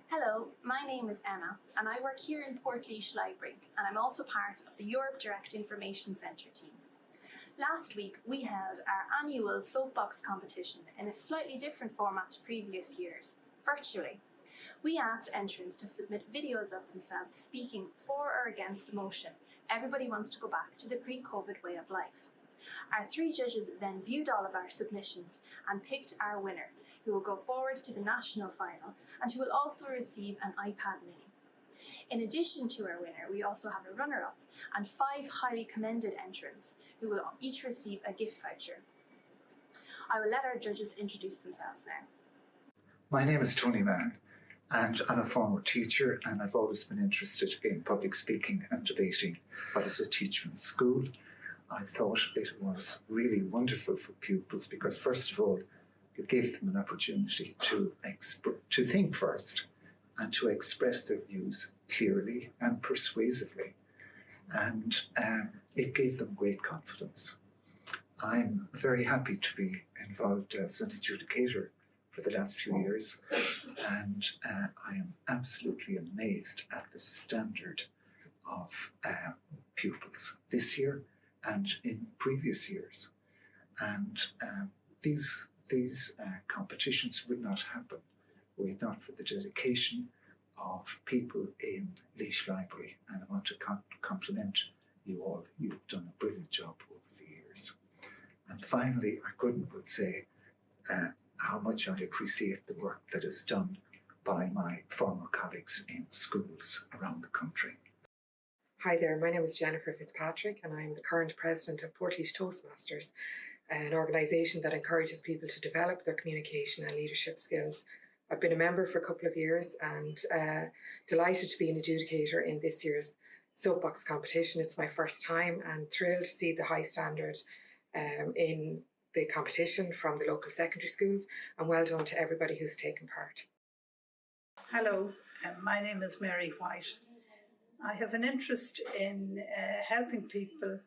Hello, my name is Emma and I work here in Portlaoise Library and I'm also part of the Europe Direct Information Centre team. Last week we held our annual soapbox competition in a slightly different format to previous years, virtually. We asked entrants to submit videos of themselves speaking for or against the motion, everybody wants to go back to the pre-COVID way of life. Our three judges then viewed all of our submissions and picked our winner, who will go forward to the national final and who will also receive an iPad mini. In addition to our winner, we also have a runner-up and 5 highly commended entrants who will each receive a gift voucher. I will let our judges introduce themselves now. My name is Tony Mann and I'm a former teacher, and I've always been interested in public speaking and debating. But as a teacher in school, I thought it was really wonderful for pupils because, first of all, it gave them an opportunity to think first and to express their views clearly and persuasively. And it gave them great confidence. I'm very happy to be involved as an adjudicator for the last few years, and I am absolutely amazed at the standard of pupils this year and in previous years. And these competitions would not happen were it not for the dedication of people in Laois Library, and I want to compliment you all. You've done a brilliant job over the years. And finally, I couldn't but say how much I appreciate the work that is done by my former colleagues in schools around the country. Hi there, my name is Jennifer Fitzpatrick and I'm the current president of Portlaoise Toastmasters, an organisation that encourages people to develop their communication and leadership skills. I've been a member for a couple of years and delighted to be an adjudicator in this year's soapbox competition. It's my first time and thrilled to see the high standard in the competition from the local secondary schools, and well done to everybody who's taken part. Hello, my name is Mary White. I have an interest in helping people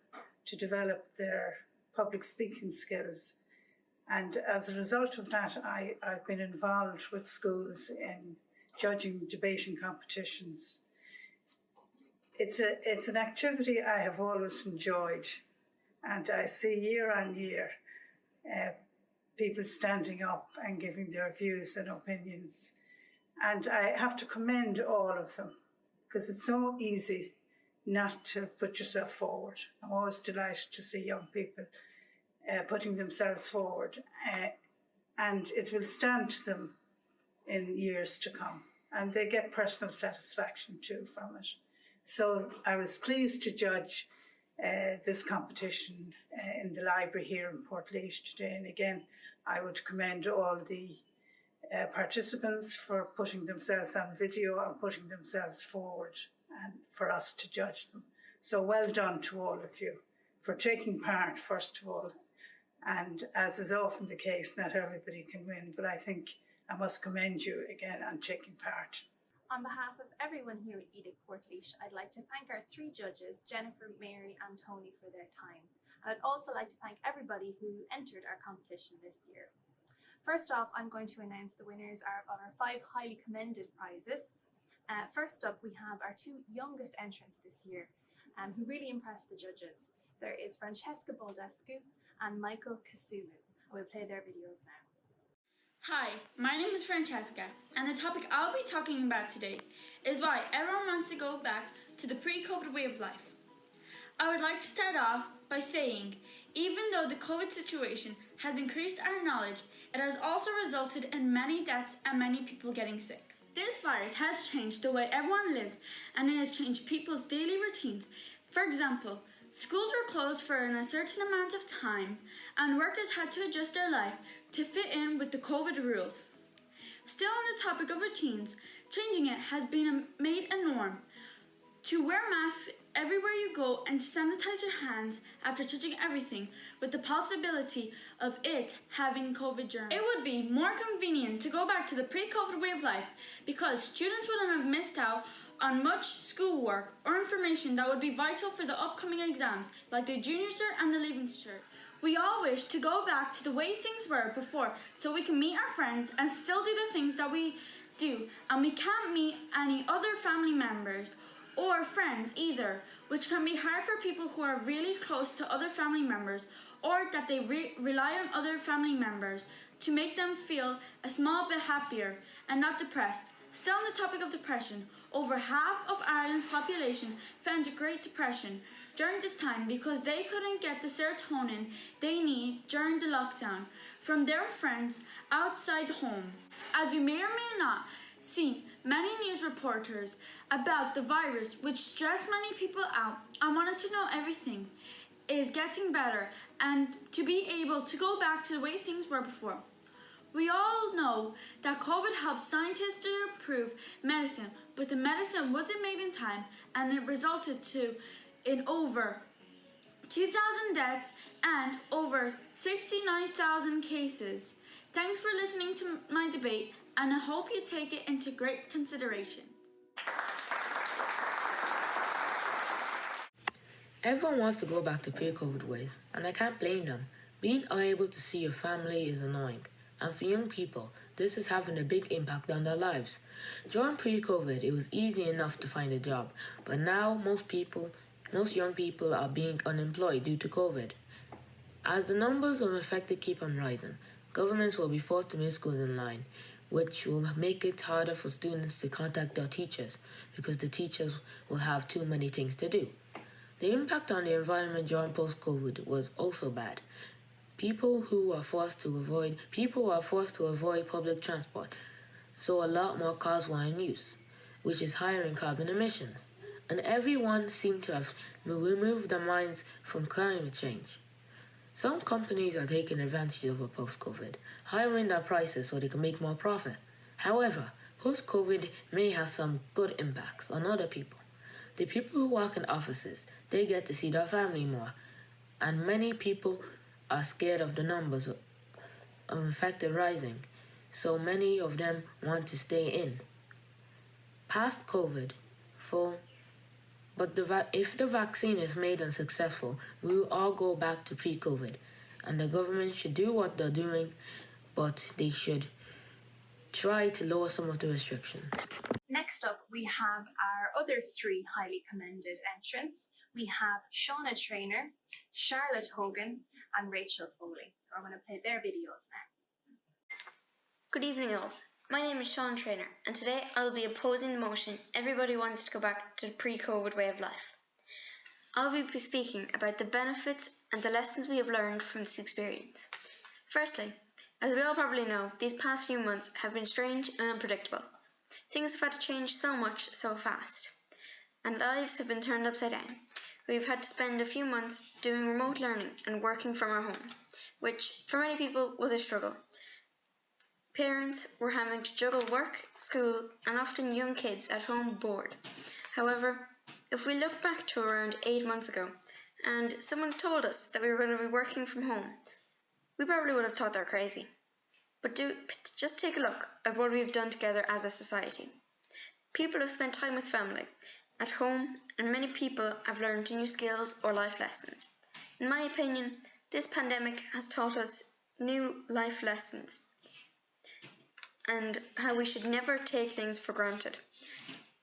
to develop their public speaking skills, and as a result of that I've been involved with schools in judging debating competitions. It's an activity I have always enjoyed, and I see year on year people standing up and giving their views and opinions, and I have to commend all of them because it's so easy not to put yourself forward. I'm always delighted to see young people putting themselves forward, and it will stand to them in years to come, and they get personal satisfaction too from it. So I was pleased to judge this competition in the library here in Portlaoise today, and again I would commend all the participants for putting themselves on video and putting themselves forward and for us to judge them. So well done to all of you for taking part, first of all. And as is often the case, not everybody can win, but I think I must commend you again on taking part. On behalf of everyone here at EDIC Portlaoise, I'd like to thank our 3 judges, Jennifer, Mary and Tony, for their time. And I'd also like to thank everybody who entered our competition this year. First off, I'm going to announce the winners of our 5 highly commended prizes. First up, we have our 2 youngest entrants this year, who really impressed the judges. There is Francesca Baldescu and Michael Kasumu. I will play their videos now. Hi, my name is Francesca, and the topic I'll be talking about today is why everyone wants to go back to the pre-COVID way of life. I would like to start off by saying, even though the COVID situation has increased our knowledge, it has also resulted in many deaths and many people getting sick. This virus has changed the way everyone lives, and it has changed people's daily routines. For example, schools were closed for a certain amount of time, and workers had to adjust their life to fit in with the COVID rules. Still on the topic of routines, changing it has been made a norm to wear masks everywhere you go and to sanitize your hands after touching everything, with the possibility of it having COVID germs. It would be more convenient to go back to the pre-COVID way of life because students wouldn't have missed out on much schoolwork or information that would be vital for the upcoming exams, like the Junior Cert and the Leaving Cert. We all wish to go back to the way things were before so we can meet our friends and still do the things that we do, and we can't meet any other family members or friends either, which can be hard for people who are really close to other family members, or that they rely on other family members to make them feel a small bit happier and not depressed. Still on the topic of depression, over half of Ireland's population fell into Great Depression during this time because they couldn't get the serotonin they need during the lockdown from their friends outside the home. As you may or may not seen many news reporters about the virus, which stressed many people out and wanted to know everything is getting better and to be able to go back to the way things were before. We all know that COVID helped scientists to improve medicine, but the medicine wasn't made in time, and it resulted in over 2,000 deaths and over 69,000 cases. Thanks for listening to my debate, and I hope you take it into great consideration. Everyone wants to go back to pre-COVID ways, and I can't blame them. Being unable to see your family is annoying, and for young people, this is having a big impact on their lives. During pre-COVID, it was easy enough to find a job, but now most young people are being unemployed due to COVID. As the numbers of infected keep on rising, governments will be forced to move schools in line, which will make it harder for students to contact their teachers because the teachers will have too many things to do. The impact on the environment during post-COVID was also bad. People are forced to avoid public transport, so a lot more cars were in use, which is higher in carbon emissions. And everyone seemed to have removed their minds from climate change. Some companies are taking advantage of a post-COVID, hiring their prices so they can make more profit. However, post-COVID may have some good impacts on other people. The people who work in offices, they get to see their family more, and many people are scared of the numbers of infected rising, so many of them want to stay in. Past COVID, if the vaccine is made unsuccessful, we will all go back to pre-COVID, and the government should do what they're doing, but they should try to lower some of the restrictions. Next up, we have our other three highly commended entrants. We have Shauna Traynor, Charlotte Hogan, and Rachel Foley. We're going to play their videos now. Good evening all. My name is Shauna Traynor, and today I will be opposing the motion everybody wants to go back to the pre-COVID way of life. I'll be speaking about the benefits and the lessons we have learned from this experience. Firstly, as we all probably know, these past few months have been strange and unpredictable. Things have had to change so much so fast, and lives have been turned upside down. We've had to spend a few months doing remote learning and working from our homes, which for many people was a struggle. Parents were having to juggle work, school, and often young kids at home bored. However, if we look back to around 8 months ago, and someone told us that we were going to be working from home, we probably would have thought they were crazy. But just take a look at what we've done together as a society. People have spent time with family, at home, and many people have learned new skills or life lessons. In my opinion, this pandemic has taught us new life lessons and how we should never take things for granted.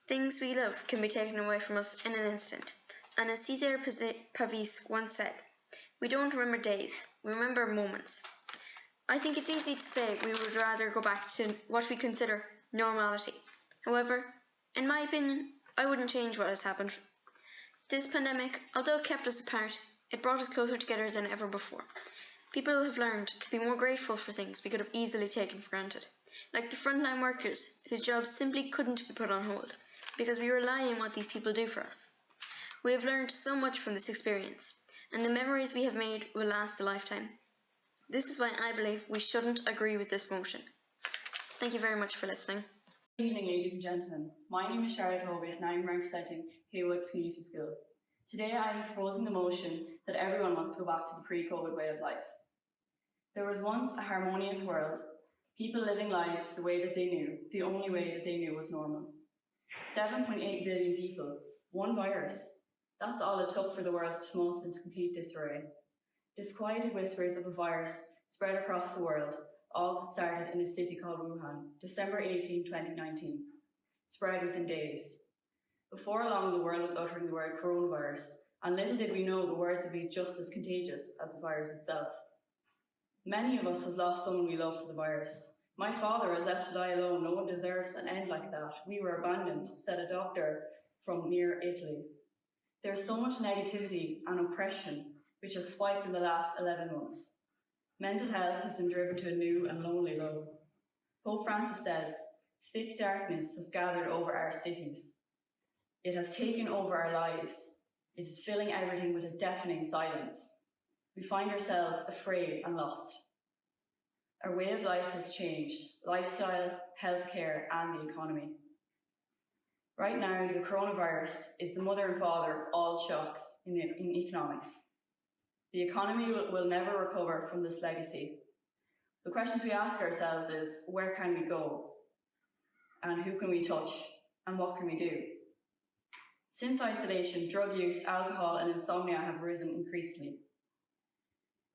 Things we love can be taken away from us in an instant. And as Cesar Pavese once said, we don't remember days, we remember moments. I think it's easy to say we would rather go back to what we consider normality. However, in my opinion, I wouldn't change what has happened. This pandemic, although it kept us apart, it brought us closer together than ever before. People have learned to be more grateful for things we could have easily taken for granted, like the frontline workers whose jobs simply couldn't be put on hold because we rely on what these people do for us. We have learned so much from this experience, and the memories we have made will last a lifetime. This is why I believe we shouldn't agree with this motion. Thank you very much for listening. Good evening, ladies and gentlemen. My name is Charlotte Hogan and I'm representing Haywood Community School. Today I am proposing the motion that everyone wants to go back to the pre-COVID way of life. There was once a harmonious world, people living lives the way that they knew, the only way that they knew was normal. 7.8 billion people, one virus. That's all it took for the world to tumult into complete disarray. Disquieted whispers of a virus spread across the world, all started in a city called Wuhan, December 18, 2019, spread within days. Before long, the world was uttering the word coronavirus, and little did we know the words would be just as contagious as the virus itself. Many of us has lost someone we love to the virus. My father was left to die alone. No one deserves an end like that. We were abandoned, said a doctor from near Italy. There's so much negativity and oppression which has spiked in the last 11 months. Mental health has been driven to a new and lonely low. Pope Francis says, thick darkness has gathered over our cities. It has taken over our lives. It is filling everything with a deafening silence. We find ourselves afraid and lost. Our way of life has changed, lifestyle, healthcare, and the economy. Right now, the coronavirus is the mother and father of all shocks in economics. The economy will never recover from this legacy. The questions we ask ourselves is, where can we go? And who can we touch? And what can we do? Since isolation, drug use, alcohol, and insomnia have risen increasingly.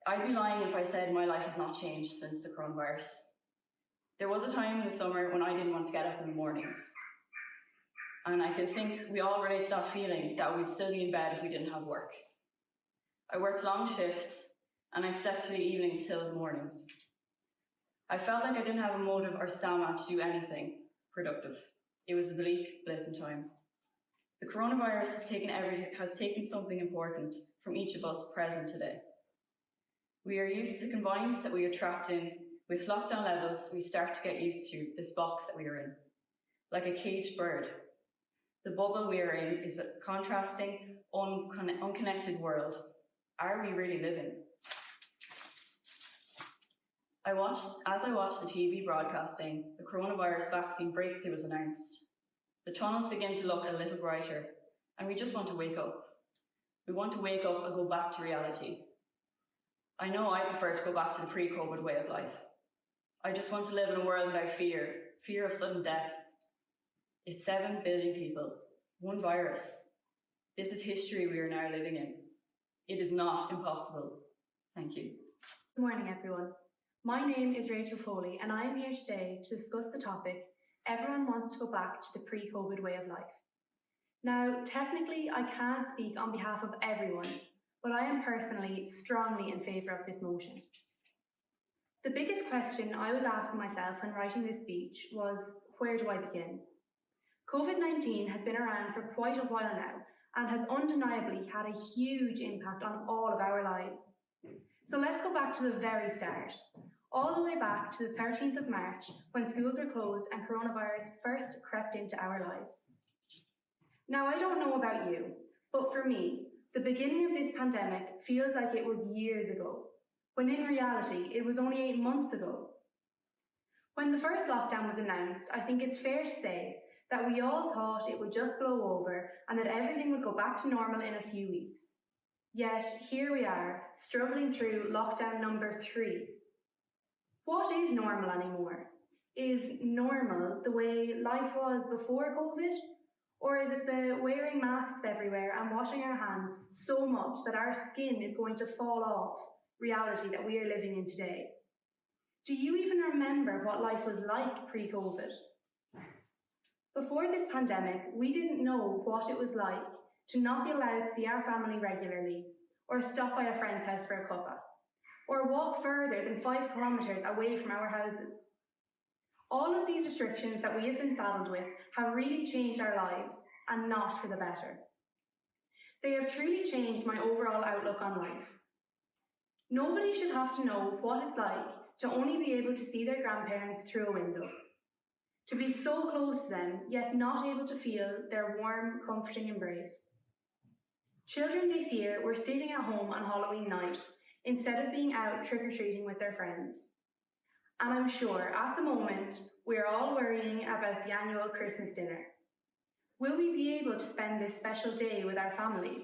I'd be lying if I said my life has not changed since the coronavirus. There was a time in the summer when I didn't want to get up in the mornings. And I can think we all relate to that feeling that we'd still be in bed if we didn't have work. I worked long shifts and I slept through the evenings till the mornings. I felt like I didn't have a motive or stamina to do anything productive. It was a bleak blip in time. The coronavirus has taken something important from each of us present today. We are used to the confines that we are trapped in. With lockdown levels, we start to get used to this box that we are in, like a caged bird. The bubble we are in is a contrasting, unconnected world. Are we really living? As I watched the TV broadcasting, the coronavirus vaccine breakthrough was announced. The tunnels begin to look a little brighter, and we just want to wake up. We want to wake up and go back to reality. I know I prefer to go back to the pre-COVID way of life. I just want to live in a world without fear of sudden death. It's 7 billion people, one virus. This is history we are now living in. It is not impossible. Thank you. Good morning, everyone. My name is Rachel Foley, and I am here today to discuss the topic, everyone wants to go back to the pre-COVID way of life. Now, technically, I can't speak on behalf of everyone, but I am personally strongly in favour of this motion. The biggest question I was asking myself when writing this speech was, where do I begin? COVID-19 has been around for quite a while now and has undeniably had a huge impact on all of our lives. So let's go back to the very start, all the way back to the 13th of March when schools were closed and coronavirus first crept into our lives. Now, I don't know about you, but for me, the beginning of this pandemic feels like it was years ago, when in reality, it was only 8 months ago. When the first lockdown was announced, I think it's fair to say that we all thought it would just blow over and that everything would go back to normal in a few weeks. Yet, here we are, struggling through lockdown number 3. What is normal anymore? Is normal the way life was before COVID? Or is it the wearing masks everywhere and washing our hands so much that our skin is going to fall off reality that we are living in today? Do you even remember what life was like pre-COVID? Before this pandemic, we didn't know what it was like to not be allowed to see our family regularly, or stop by a friend's house for a cuppa, or walk further than 5 kilometres away from our houses. All of these restrictions that we have been saddled with have really changed our lives, and not for the better. They have truly changed my overall outlook on life. Nobody should have to know what it's like to only be able to see their grandparents through a window, to be so close to them, yet not able to feel their warm, comforting embrace. Children this year were sitting at home on Halloween night, instead of being out trick-or-treating with their friends. And I'm sure, at the moment, we're all worrying about the annual Christmas dinner. Will we be able to spend this special day with our families?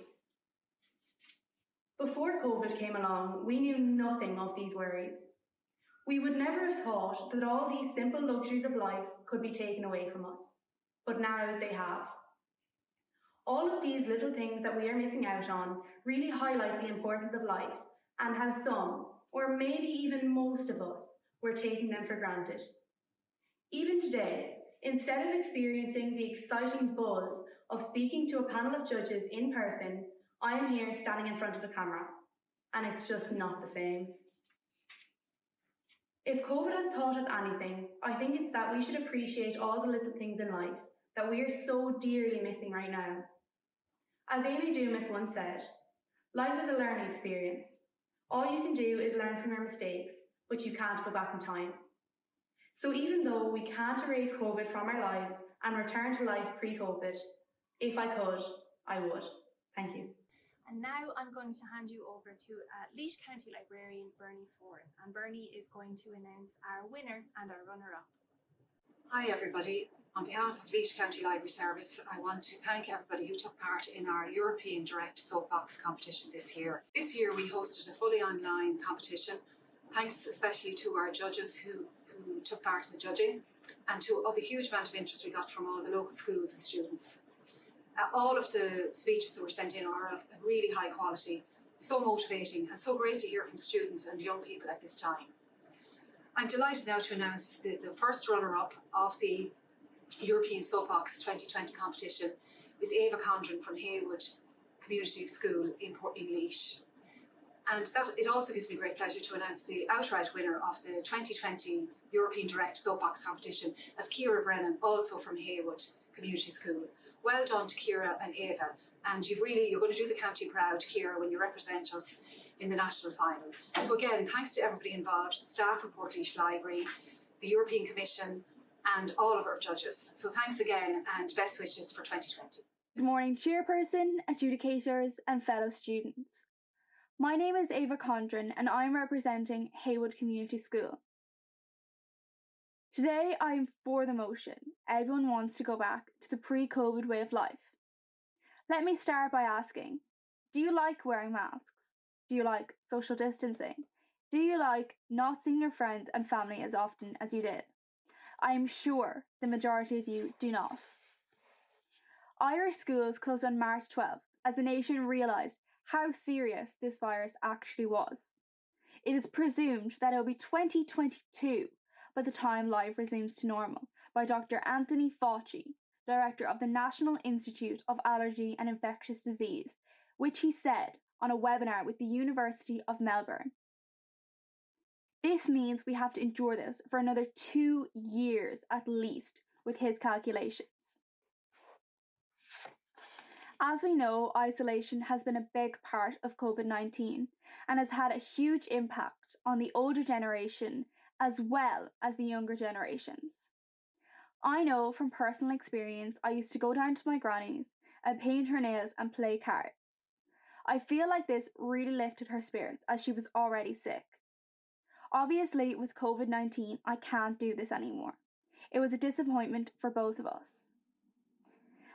Before COVID came along, we knew nothing of these worries. We would never have thought that all these simple luxuries of life could be taken away from us, but now they have. All of these little things that we are missing out on really highlight the importance of life and how some, or maybe even most of us, we're taking them for granted. Even today, instead of experiencing the exciting buzz of speaking to a panel of judges in person, I am here standing in front of a camera, and it's just not the same. If COVID has taught us anything, I think it's that we should appreciate all the little things in life that we are so dearly missing right now. As Amy Dumas once said, life is a learning experience. All you can do is learn from your mistakes, but you can't go back in time. So even though we can't erase COVID from our lives and return to life pre-COVID, if I could, I would. Thank you. And now I'm going to hand you over to Laois County Librarian Bernie Foran, and Bernie is going to announce our winner and our runner-up. Hi everybody. On behalf of Laois County Library Service, I want to thank everybody who took part in our European Direct Soapbox competition this year. This year we hosted a fully online competition, thanks especially to our judges who took part in the judging, and to the huge amount of interest we got from all the local schools and students. All of the speeches that were sent in are of really high quality, so motivating and so great to hear from students and young people at this time. I'm delighted now to announce the first runner-up of the European Soapbox 2020 competition is Ava Condren from Haywood Community School in Laois. And that it also gives me great pleasure to announce the outright winner of the 2020 European Direct Soapbox competition as Ciara Brennan, also from Haywood Community School. Well done to Ciara and Ava, and you're going to do the county proud, Ciara, when you represent us in the national final. So again, thanks to everybody involved, the staff of Portlaoise Library, the European Commission, and all of our judges. So thanks again, and best wishes for 2020. Good morning, chairperson, adjudicators, and fellow students. My name is Ava Condren, and I'm representing Haywood Community School. Today, I'm for the motion. Everyone wants to go back to the pre-COVID way of life. Let me start by asking, do you like wearing masks? Do you like social distancing? Do you like not seeing your friends and family as often as you did? I am sure the majority of you do not. Irish schools closed on March 12th as the nation realised how serious this virus actually was. It is presumed that it will be 2022 by the time life resumes to normal by Dr. Anthony Fauci, Director of the National Institute of Allergy and Infectious Disease, which he said on a webinar with the University of Melbourne. This means we have to endure this for another 2 years at least, with his calculations. As we know, isolation has been a big part of COVID-19 and has had a huge impact on the older generation as well as the younger generations. I know from personal experience, I used to go down to my granny's and paint her nails and play cards. I feel like this really lifted her spirits as she was already sick. Obviously, with COVID-19, I can't do this anymore. It was a disappointment for both of us.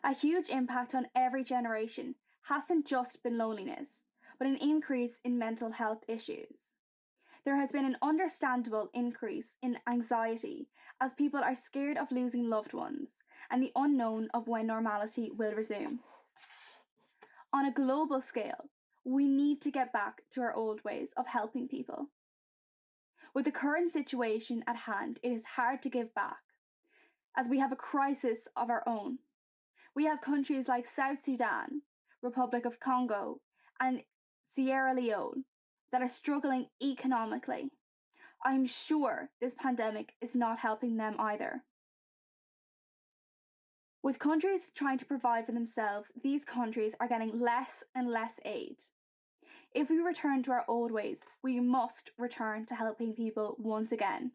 A huge impact on every generation hasn't just been loneliness, but an increase in mental health issues. There has been an understandable increase in anxiety as people are scared of losing loved ones and the unknown of when normality will resume. On a global scale, we need to get back to our old ways of helping people. With the current situation at hand, it is hard to give back, as we have a crisis of our own. We have countries like South Sudan, Republic of Congo, and Sierra Leone that are struggling economically. I'm sure this pandemic is not helping them either. With countries trying to provide for themselves, these countries are getting less and less aid. If we return to our old ways, we must return to helping people once again.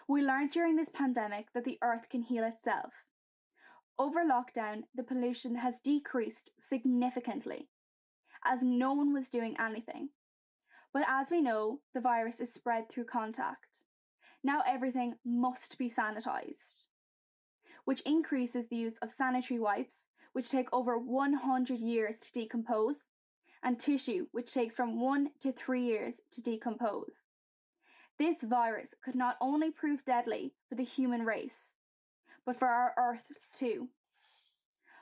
We learned during this pandemic that the earth can heal itself. Over lockdown, the pollution has decreased significantly, as no one was doing anything. But as we know, the virus is spread through contact. Now everything must be sanitized, which increases the use of sanitary wipes, which take over 100 years to decompose, and tissue, which takes from 1 to 3 years to decompose. This virus could not only prove deadly for the human race, but for our earth too.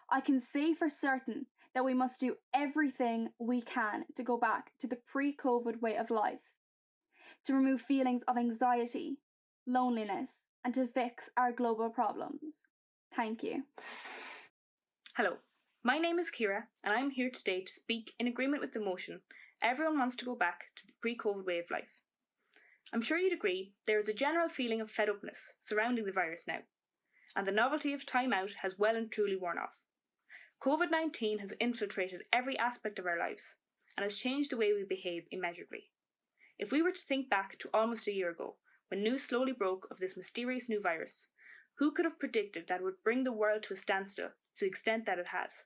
I can say for certain that we must do everything we can to go back to the pre-COVID way of life. to remove feelings of anxiety, loneliness, and to fix our global problems. Thank you. Hello, my name is Kira, and I'm here today to speak in agreement with the motion everyone wants to go back to the pre-COVID way of life. I'm sure you'd agree there is a general feeling of fed-upness surrounding the virus now, and the novelty of time out has well and truly worn off. COVID-19 has infiltrated every aspect of our lives and has changed the way we behave immeasurably. If we were to think back to almost a year ago, when news slowly broke of this mysterious new virus, who could have predicted that it would bring the world to a standstill to the extent that it has?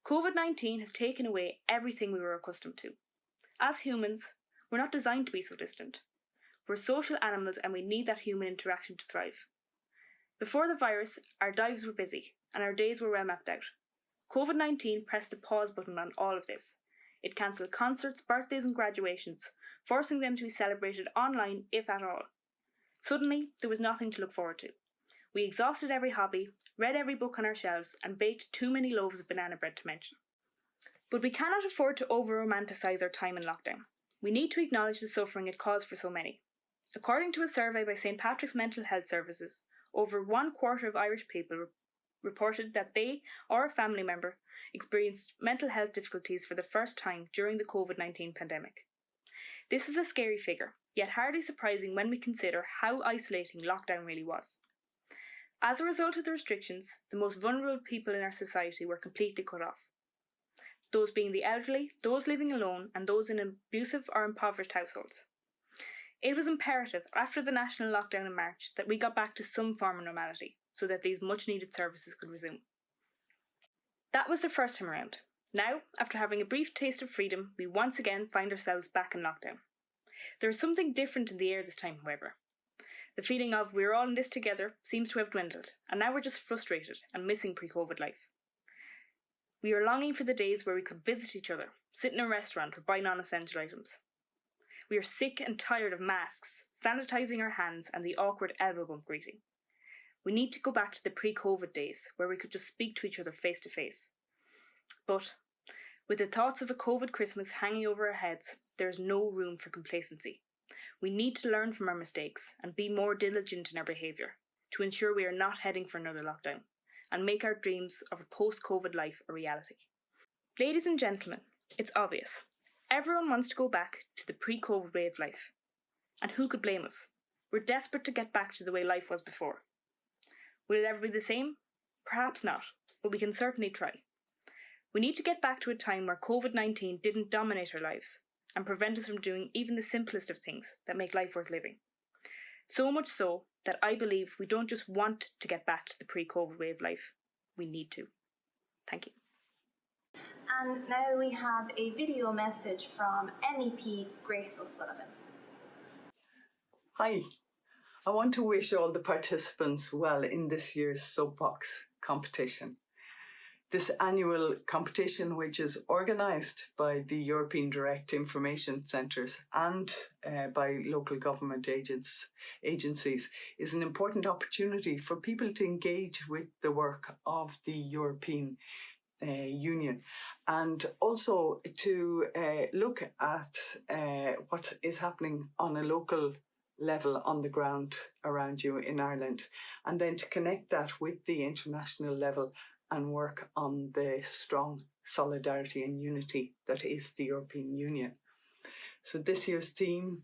COVID-19 has taken away everything we were accustomed to. As humans, we're not designed to be so distant. We're social animals and we need that human interaction to thrive. Before the virus, our lives were busy and our days were well mapped out. COVID-19 pressed the pause button on all of this. It cancelled concerts, birthdays and graduations, forcing them to be celebrated online, if at all. Suddenly, there was nothing to look forward to. We exhausted every hobby, read every book on our shelves, and baked too many loaves of banana bread to mention. But we cannot afford to over-romanticise our time in lockdown. We need to acknowledge the suffering it caused for so many. According to a survey by St Patrick's Mental Health Services, over 1/4 of Irish people reported that they or a family member experienced mental health difficulties for the first time during the COVID-19 pandemic. This is a scary figure, yet hardly surprising when we consider how isolating lockdown really was. As a result of the restrictions, the most vulnerable people in our society were completely cut off. Those being the elderly, those living alone, and those in abusive or impoverished households. It was imperative, after the national lockdown in March, that we got back to some form of normality, so that these much-needed services could resume. That was the first time around. Now, after having a brief taste of freedom, we once again find ourselves back in lockdown. There is something different in the air this time, however. The feeling of we're all in this together seems to have dwindled, and now we're just frustrated and missing pre-COVID life. We are longing for the days where we could visit each other, sit in a restaurant or buy non-essential items. We are sick and tired of masks, sanitising our hands and the awkward elbow bump greeting. We need to go back to the pre-COVID days where we could just speak to each other face to face. But with the thoughts of a COVID Christmas hanging over our heads, there is no room for complacency. We need to learn from our mistakes and be more diligent in our behaviour to ensure we are not heading for another lockdown and make our dreams of a post-COVID life a reality. Ladies and gentlemen, it's obvious. Everyone wants to go back to the pre-COVID way of life. And who could blame us? We're desperate to get back to the way life was before. Will it ever be the same? Perhaps not, but we can certainly try. We need to get back to a time where COVID-19 didn't dominate our lives and prevent us from doing even the simplest of things that make life worth living. So much so that I believe we don't just want to get back to the pre-COVID way of life, we need to. Thank you. And now we have a video message from MEP Grace O'Sullivan. Hi, I want to wish all the participants well in this year's Soapbox competition. This annual competition, which is organised by the European Direct Information Centres and by local government agencies, is an important opportunity for people to engage with the work of the European Union and also to look at what is happening on a local level on the ground around you in Ireland, and then to connect that with the international level and work on the strong solidarity and unity that is the European Union. So this year's theme,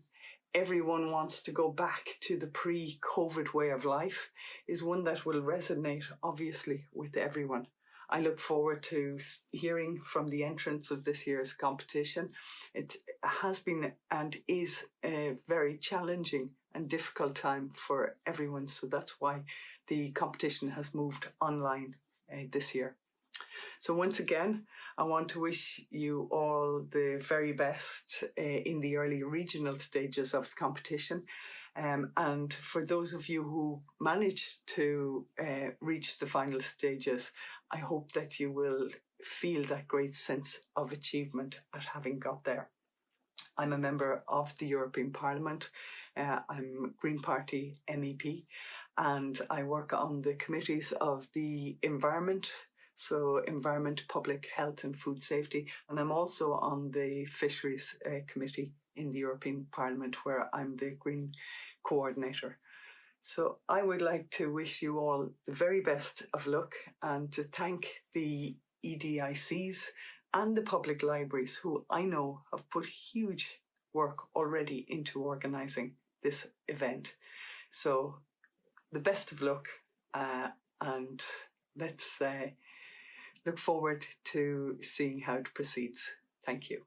everyone wants to go back to the pre-COVID way of life, is one that will resonate obviously with everyone. I look forward to hearing from the entrants of this year's competition. It has been and is a very challenging and difficult time for everyone, so that's why the competition has moved online this year. So once again, I want to wish you all the very best in the early regional stages of the competition. And for those of you who managed to reach the final stages, I hope that you will feel that great sense of achievement at having got there. I'm a member of the European Parliament. I'm Green Party MEP, and I work on the committees of the Environment, so environment, public health and food safety. And I'm also on the Fisheries Committee in the European Parliament, where I'm the Green Coordinator. So I would like to wish you all the very best of luck and to thank the EDICs and the public libraries, who I know have put huge work already into organising this event. So the best of luck, and let's look forward to seeing how it proceeds. Thank you.